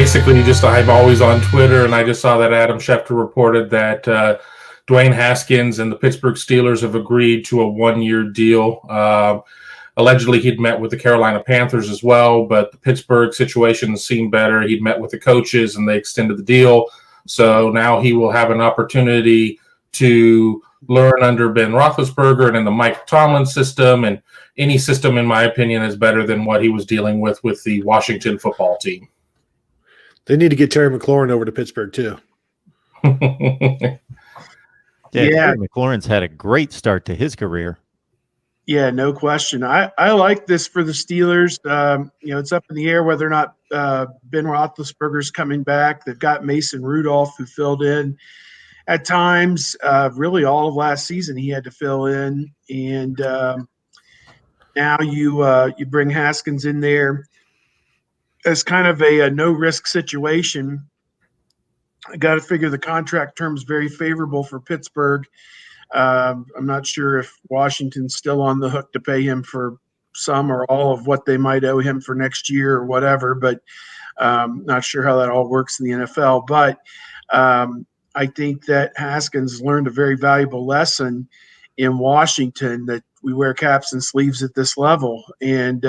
basically I'm always on Twitter, and I just saw that Adam Schefter reported that Dwayne Haskins and the Pittsburgh Steelers have agreed to a 1-year deal. Allegedly, he'd met with the Carolina Panthers as well, but the Pittsburgh situation seemed better. He'd met with the coaches, and they extended the deal. So now he will have an opportunity to learn under Ben Roethlisberger and in the Mike Tomlin system. And any system, in my opinion, is better than what he was dealing with the Washington football team. They need to get Terry McLaurin over to Pittsburgh, too. Yeah, Terry McLaurin's had a great start to his career. Yeah, no question. I like this for the Steelers. It's up in the air whether or not Ben Roethlisberger's coming back. They've got Mason Rudolph, who filled in at times. Really, all of last season he had to fill in, and now you bring Haskins in there as kind of a no-risk situation. I got to figure the contract terms very favorable for Pittsburgh. I'm not sure if Washington's still on the hook to pay him for some or all of what they might owe him for next year or whatever, but not sure how that all works in the NFL. But I think that Haskins learned a very valuable lesson in Washington, that we wear caps and sleeves at this level. And,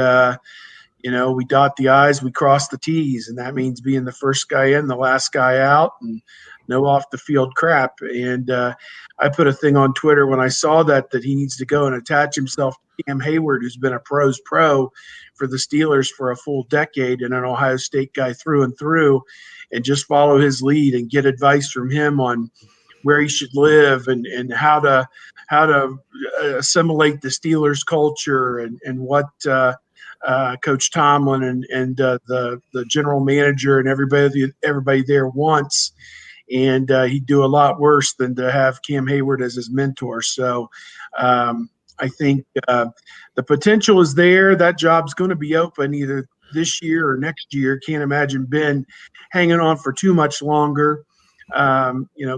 we dot the I's, we cross the T's, and that means being the first guy in, the last guy out, and no off the field crap. And I put a thing on Twitter when I saw that he needs to go and attach himself to Cam Hayward, who's been a pro's pro for the Steelers for a full decade and an Ohio State guy through and through, and just follow his lead and get advice from him on where he should live and how to assimilate the Steelers culture and what Coach Tomlin and the general manager and everybody there wants. And he'd do a lot worse than to have Cam Hayward as his mentor. So I think the potential is there. That job's going to be open either this year or next year. Can't imagine Ben hanging on for too much longer,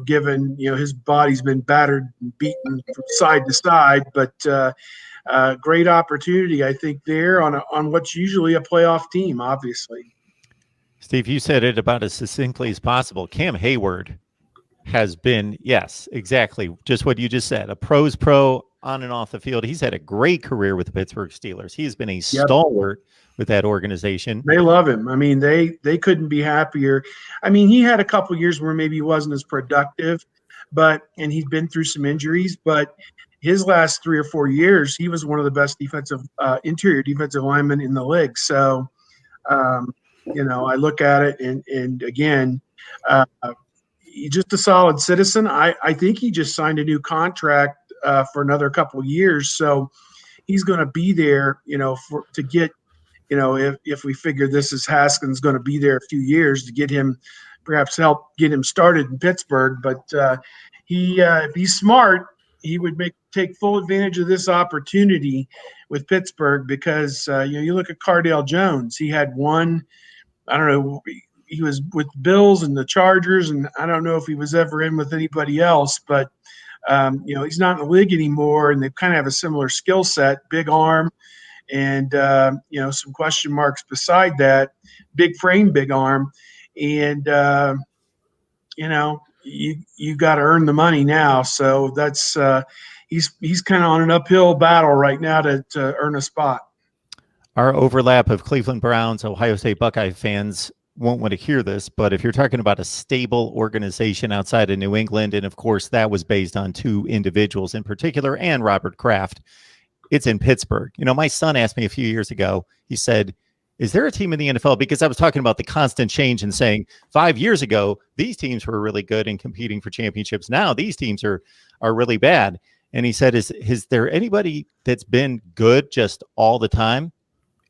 given, his body's been battered and beaten from side to side. But great opportunity, I think, there on what's usually a playoff team, obviously. Steve, you said it about as succinctly as possible. Cam Hayward has been, yes, exactly, just what you just said, a pro's pro on and off the field. He's had a great career with the Pittsburgh Steelers. He has been a stalwart with that organization. They love him. I mean, they couldn't be happier. I mean, he had a couple years where maybe he wasn't as productive, and he'd been through some injuries, but his last 3 or 4 years, he was one of the best interior defensive linemen in the league. So, I look at it and again, he's just a solid citizen. I think he just signed a new contract for another couple of years. So he's going to be there, to get, if we figure this is Haskins going to be there a few years to get him, perhaps help get him started in Pittsburgh. But if he's smart, he would take full advantage of this opportunity with Pittsburgh because, you look at Cardale Jones. He had one, I don't know, he was with Bills and the Chargers, and I don't know if he was ever in with anybody else, but, he's not in the league anymore, and they kind of have a similar skill set, big arm, and, some question marks beside that, big frame, big arm, and, you got to earn the money now. So that's he's kind of on an uphill battle right now to earn a spot. Our overlap of Cleveland Browns, Ohio State Buckeye fans won't want to hear this, but if you're talking about a stable organization outside of New England, and of course that was based on 2 individuals in particular and Robert Kraft, it's in Pittsburgh. My son asked me a few years ago, he said, is there a team in the NFL? Because I was talking about the constant change and saying 5 years ago, these teams were really good and competing for championships. Now these teams are really bad. And he said, is there anybody that's been good just all the time?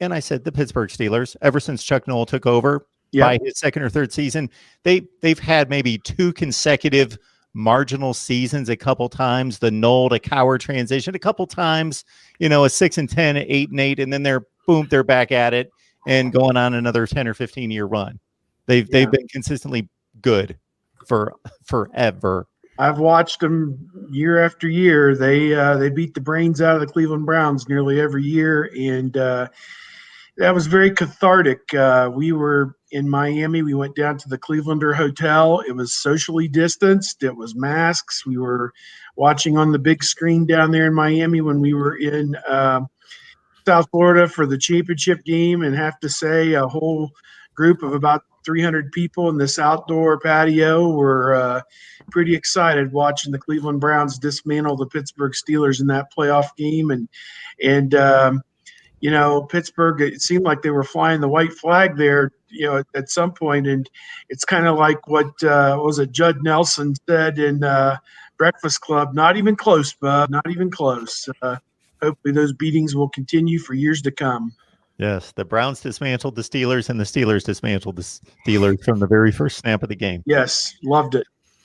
And I said, the Pittsburgh Steelers, ever since Chuck Noll took over by his 2nd or 3rd season, they've had maybe 2 consecutive marginal seasons a couple times, the Noll to Cowher transition a couple times, a 6-10, 8-8, and then they're back at it and going on another 10 or 15 year run. They've been consistently good for forever. I've watched them year after year. They beat the brains out of the Cleveland Browns nearly every year, and That was very cathartic. We were in Miami. We went down to the Clevelander Hotel. It was socially distanced. It was masks. We were watching on the big screen down there in Miami when we were in South Florida for the championship game, and have to say a whole group of about 300 people in this outdoor patio were pretty excited watching the Cleveland Browns dismantle the Pittsburgh Steelers in that playoff game. And you know, Pittsburgh, it seemed like they were flying the white flag there, you know, at some point. And it's kind of like what was it, Judd Nelson said in Breakfast Club, not even close, bub, not even close. Hopefully those beatings will continue for years to come. Yes, the Browns dismantled the Steelers, and the Steelers dismantled the Steelers from the very first snap of the game. Yes, loved it.